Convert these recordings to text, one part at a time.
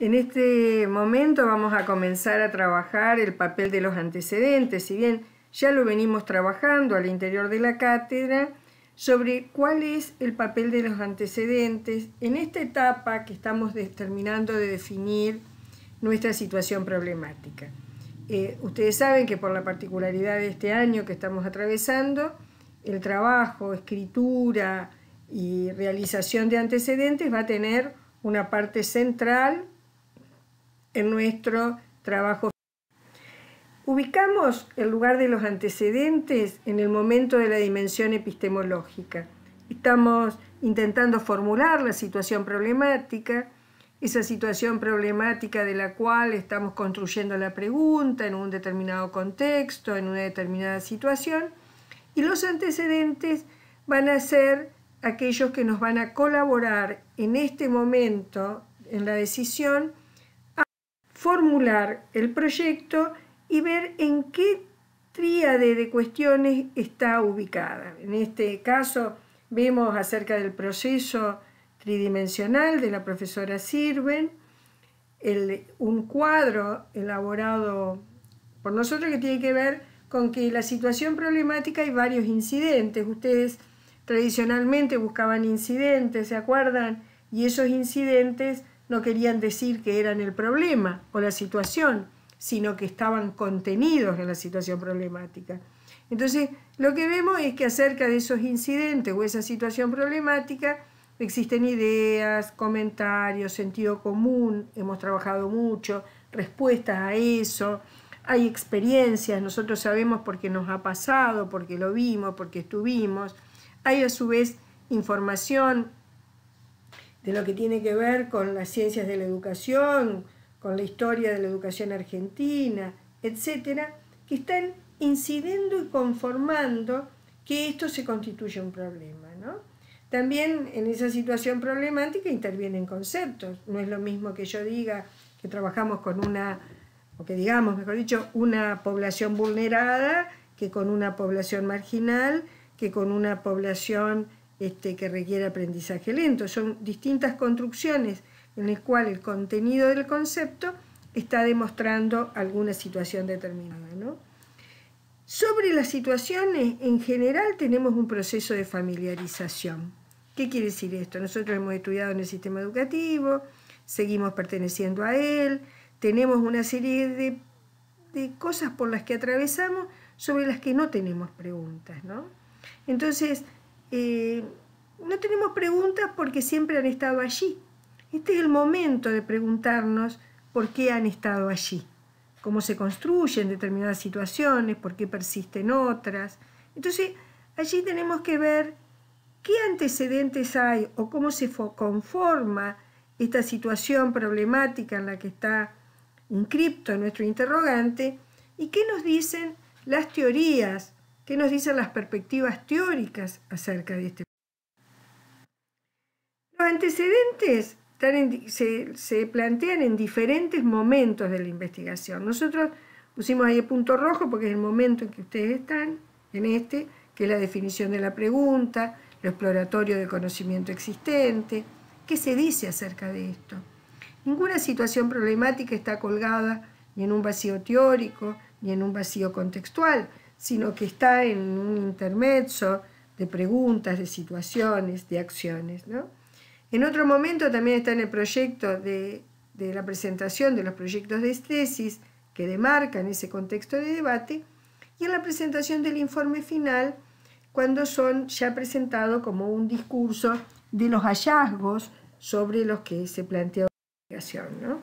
En este momento vamos a comenzar a trabajar el papel de los antecedentes, si bien ya lo venimos trabajando al interior de la cátedra, sobre cuál es el papel de los antecedentes en esta etapa que estamos terminando de definir nuestra situación problemática. Ustedes saben que por la particularidad de este año que estamos atravesando, el trabajo, escritura y realización de antecedentes va a tener una parte central en nuestro trabajo. Ubicamos el lugar de los antecedentes en el momento de la dimensión epistemológica. Estamos intentando formular la situación problemática, esa situación problemática de la cual estamos construyendo la pregunta en un determinado contexto, en una determinada situación, y los antecedentes van a ser aquellos que nos van a colaborar en este momento, en la decisión, a formular el proyecto y ver en qué tríade de cuestiones está ubicada. En este caso vemos acerca del proceso tridimensional de la profesora Sirven, un cuadro elaborado por nosotros que tiene que ver con que la situación problemática hay varios incidentes. Ustedes tradicionalmente buscaban incidentes, ¿se acuerdan? Y esos incidentes no querían decir que eran el problema o la situación, sino que estaban contenidos en la situación problemática. Entonces, lo que vemos es que acerca de esos incidentes o esa situación problemática existen ideas, comentarios, sentido común, hemos trabajado mucho, respuestas a eso, hay experiencias, nosotros sabemos porque nos ha pasado, porque lo vimos, porque estuvimos, hay a su vez información de lo que tiene que ver con las ciencias de la educación, con la historia de la educación argentina, etcétera, que están incidiendo y conformando que esto se constituye un problema, ¿no? También en esa situación problemática intervienen conceptos. No es lo mismo que yo diga que trabajamos con una, o que digamos, mejor dicho, una población vulnerada, que con una población marginal, que con una población que requiere aprendizaje lento. Son distintas construcciones en el cual el contenido del concepto está demostrando alguna situación determinada, ¿no? Sobre las situaciones, en general tenemos un proceso de familiarización. ¿Qué quiere decir esto? Nosotros hemos estudiado en el sistema educativo, seguimos perteneciendo a él, tenemos una serie de cosas por las que atravesamos sobre las que no tenemos preguntas, ¿no? Entonces, no tenemos preguntas porque siempre han estado allí. Este es el momento de preguntarnos por qué han estado allí, cómo se construyen determinadas situaciones, por qué persisten otras. Entonces, allí tenemos que ver qué antecedentes hay o cómo se conforma esta situación problemática en la que está inscripto nuestro interrogante y qué nos dicen las teorías, qué nos dicen las perspectivas teóricas acerca de este problema. Los antecedentes se plantean en diferentes momentos de la investigación. Nosotros pusimos ahí el punto rojo porque es el momento en que ustedes están, en que es la definición de la pregunta, lo exploratorio del conocimiento existente. ¿Qué se dice acerca de esto? Ninguna situación problemática está colgada ni en un vacío teórico ni en un vacío contextual, sino que está en un intermezzo de preguntas, de situaciones, de acciones, ¿no? En otro momento también está en el proyecto de la presentación de los proyectos de tesis que demarcan ese contexto de debate y en la presentación del informe final cuando son ya presentados como un discurso de los hallazgos sobre los que se plantea la investigación, ¿no?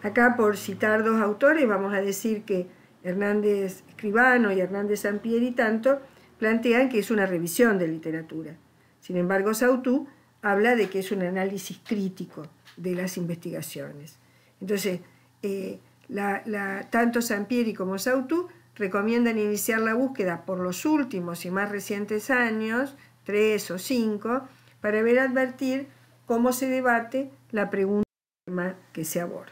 Acá, por citar dos autores, vamos a decir que Hernández Escribano y Hernández Sampieri tanto plantean que es una revisión de literatura. Sin embargo, Sautú habla de que es un análisis crítico de las investigaciones. Entonces, tanto Sampieri como Sautú recomiendan iniciar la búsqueda por los últimos y más recientes años, 3 o 5, para ver advertir cómo se debate la pregunta que se aborde.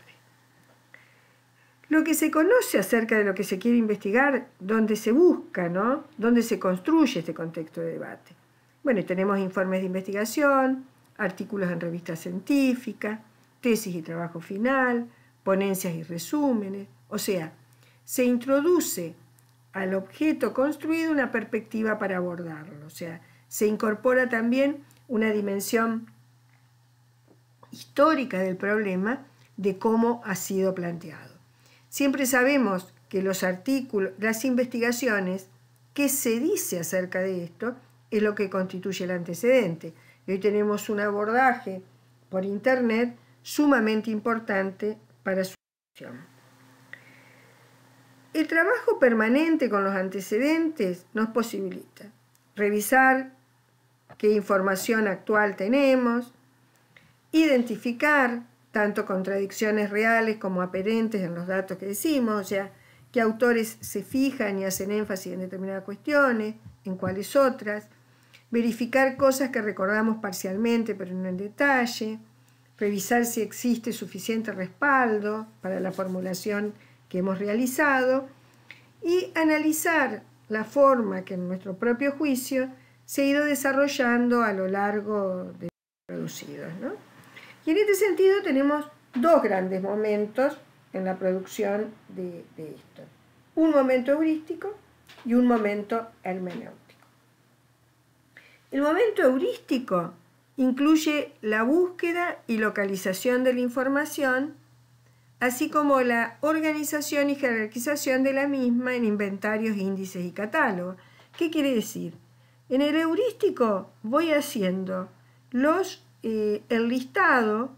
Lo que se conoce acerca de lo que se quiere investigar, dónde se busca, ¿no? Dónde se construye este contexto de debate. Bueno, tenemos informes de investigación, artículos en revistas científicas, tesis y trabajo final, ponencias y resúmenes. O sea, se introduce al objeto construido una perspectiva para abordarlo. O sea, se incorpora también una dimensión histórica del problema de cómo ha sido planteado. Siempre sabemos que los artículos, las investigaciones, qué se dice acerca de esto, es lo que constituye el antecedente. Y hoy tenemos un abordaje por Internet sumamente importante para su solución. El trabajo permanente con los antecedentes nos posibilita revisar qué información actual tenemos, identificar tanto contradicciones reales como aparentes en los datos que decimos, o sea, qué autores se fijan y hacen énfasis en determinadas cuestiones, en cuáles otras, verificar cosas que recordamos parcialmente pero no en detalle, revisar si existe suficiente respaldo para la formulación que hemos realizado y analizar la forma que en nuestro propio juicio se ha ido desarrollando a lo largo de los producidos, ¿no? Y en este sentido tenemos dos grandes momentos en la producción de esto. Un momento heurístico y un momento hermenéutico. El momento heurístico incluye la búsqueda y localización de la información, así como la organización y jerarquización de la misma en inventarios, índices y catálogos. ¿Qué quiere decir? En el heurístico voy haciendo el listado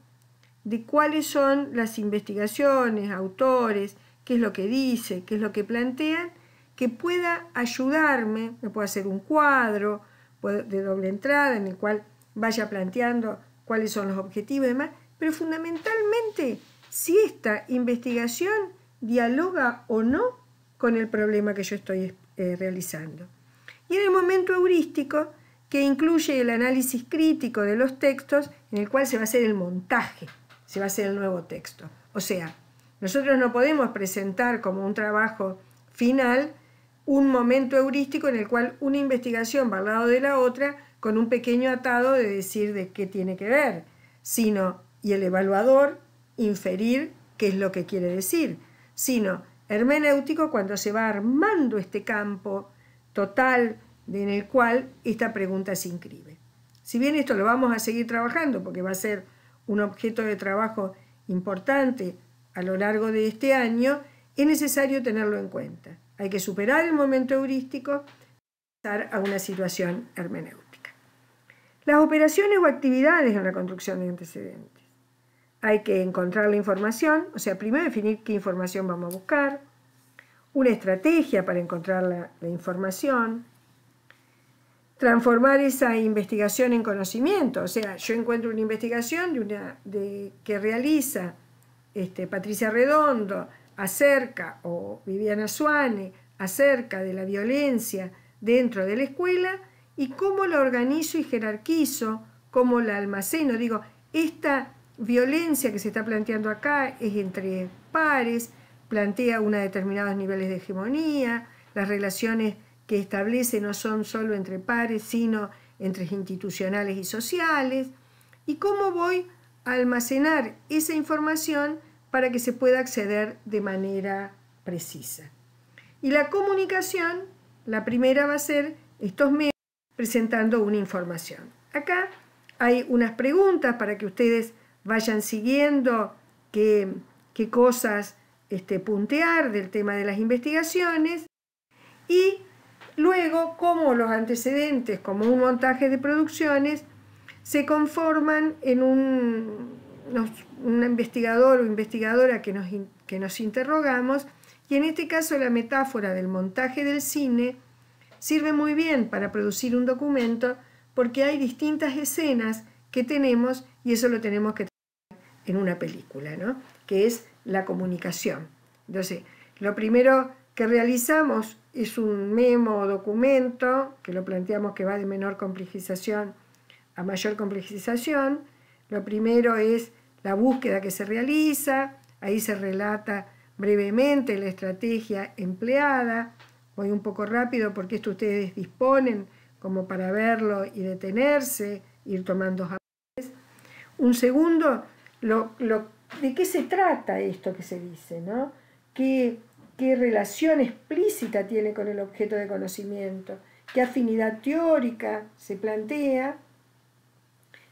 de cuáles son las investigaciones, autores, qué es lo que dice, qué es lo que plantean, que pueda ayudarme, me puedo hacer un cuadro de doble entrada en el cual vaya planteando cuáles son los objetivos y demás, pero fundamentalmente si esta investigación dialoga o no con el problema que yo estoy realizando. Y en el momento heurístico, que incluye el análisis crítico de los textos, en el cual se va a hacer el montaje, se va a hacer el nuevo texto. O sea, nosotros no podemos presentar como un trabajo final un momento heurístico en el cual una investigación va al lado de la otra con un pequeño atado de decir de qué tiene que ver, sino, y el evaluador inferir qué es lo que quiere decir, sino hermenéutico cuando se va armando este campo total en el cual esta pregunta se inscribe. Si bien esto lo vamos a seguir trabajando porque va a ser un objeto de trabajo importante a lo largo de este año, es necesario tenerlo en cuenta. Hay que superar el momento heurístico y pasar a una situación hermenéutica. Las operaciones o actividades en la construcción de antecedentes. Hay que encontrar la información, o sea, primero definir qué información vamos a buscar, una estrategia para encontrar la información, transformar esa investigación en conocimiento, o sea, yo encuentro una investigación que realiza Patricia Redondo acerca, o Viviana Suane, acerca de la violencia dentro de la escuela y cómo la organizo y jerarquizo, cómo la almaceno. Digo, esta violencia que se está planteando acá es entre pares, plantea unos determinados niveles de hegemonía, las relaciones que establece no son solo entre pares, sino entre institucionales y sociales, y cómo voy a almacenar esa información para que se pueda acceder de manera precisa. Y la comunicación, la primera va a ser estos medios presentando una información. Acá hay unas preguntas para que ustedes vayan siguiendo qué cosas puntear del tema de las investigaciones y luego cómo los antecedentes, como un montaje de producciones, se conforman en un investigador o investigadora que nos interrogamos, y en este caso la metáfora del montaje del cine sirve muy bien para producir un documento porque hay distintas escenas que tenemos y eso lo tenemos que tener en una película, ¿no? Que es la comunicación. Entonces, lo primero que realizamos es un memo o documento, que lo planteamos que va de menor complejización a mayor complejización. Lo primero es la búsqueda que se realiza, ahí se relata brevemente la estrategia empleada. Voy un poco rápido porque esto ustedes disponen como para verlo y detenerse, ir tomando apuntes. Un segundo, de qué se trata esto que se dice, ¿no? ¿Qué relación explícita tiene con el objeto de conocimiento? ¿Qué afinidad teórica se plantea?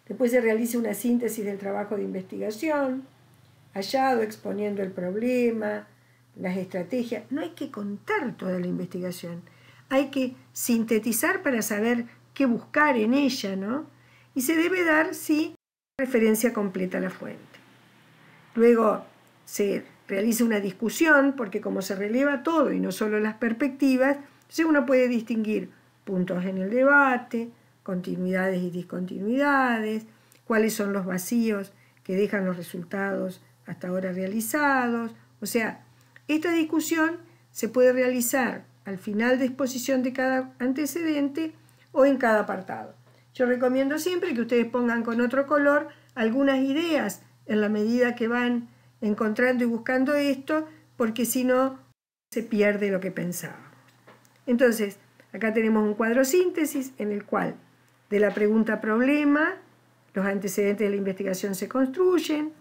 Después se realiza una síntesis del trabajo de investigación, hallado, exponiendo el problema, las estrategias. No hay que contar toda la investigación, hay que sintetizar para saber qué buscar en ella, ¿no? Y se debe dar, sí, referencia completa a la fuente. Luego se realiza una discusión, porque como se releva todo y no solo las perspectivas, entonces uno puede distinguir puntos en el debate, continuidades y discontinuidades, cuáles son los vacíos que dejan los resultados hasta ahora realizados. O sea, esta discusión se puede realizar al final de exposición de cada antecedente o en cada apartado. Yo recomiendo siempre que ustedes pongan con otro color algunas ideas en la medida que van encontrando y buscando esto, porque si no se pierde lo que pensábamos. Entonces, acá tenemos un cuadro síntesis en el cual de la pregunta problema, los antecedentes de la investigación se construyen,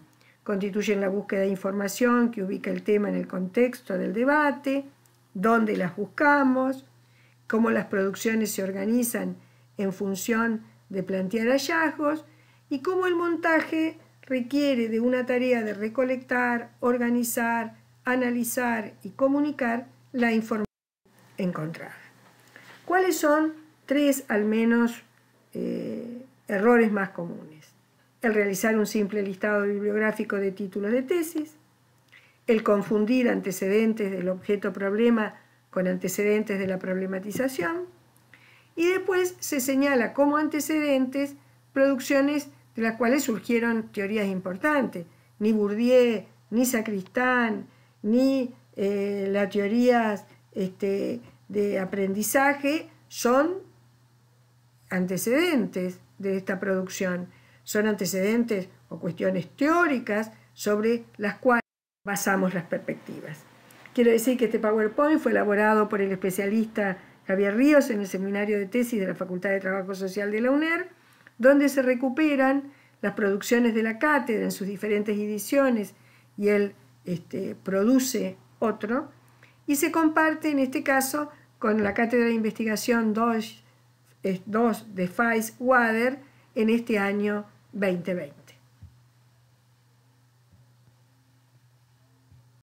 constituyen la búsqueda de información que ubica el tema en el contexto del debate, dónde las buscamos, cómo las producciones se organizan en función de plantear hallazgos y cómo el montaje requiere de una tarea de recolectar, organizar, analizar y comunicar la información encontrada. ¿Cuáles son tres, al menos, errores más comunes? El realizar un simple listado bibliográfico de títulos de tesis, el confundir antecedentes del objeto problema con antecedentes de la problematización, y después se señala como antecedentes producciones de las cuales surgieron teorías importantes. Ni Bourdieu, ni Sacristán, ni las teorías de aprendizaje son antecedentes de esta producción. Son antecedentes o cuestiones teóricas sobre las cuales basamos las perspectivas. Quiero decir que este PowerPoint fue elaborado por el especialista Javier Ríos en el seminario de tesis de la Facultad de Trabajo Social de la UNER, donde se recuperan las producciones de la cátedra en sus diferentes ediciones y él produce otro, y se comparte en este caso con la cátedra de investigación 2 de Weiss Wader en este año 2020.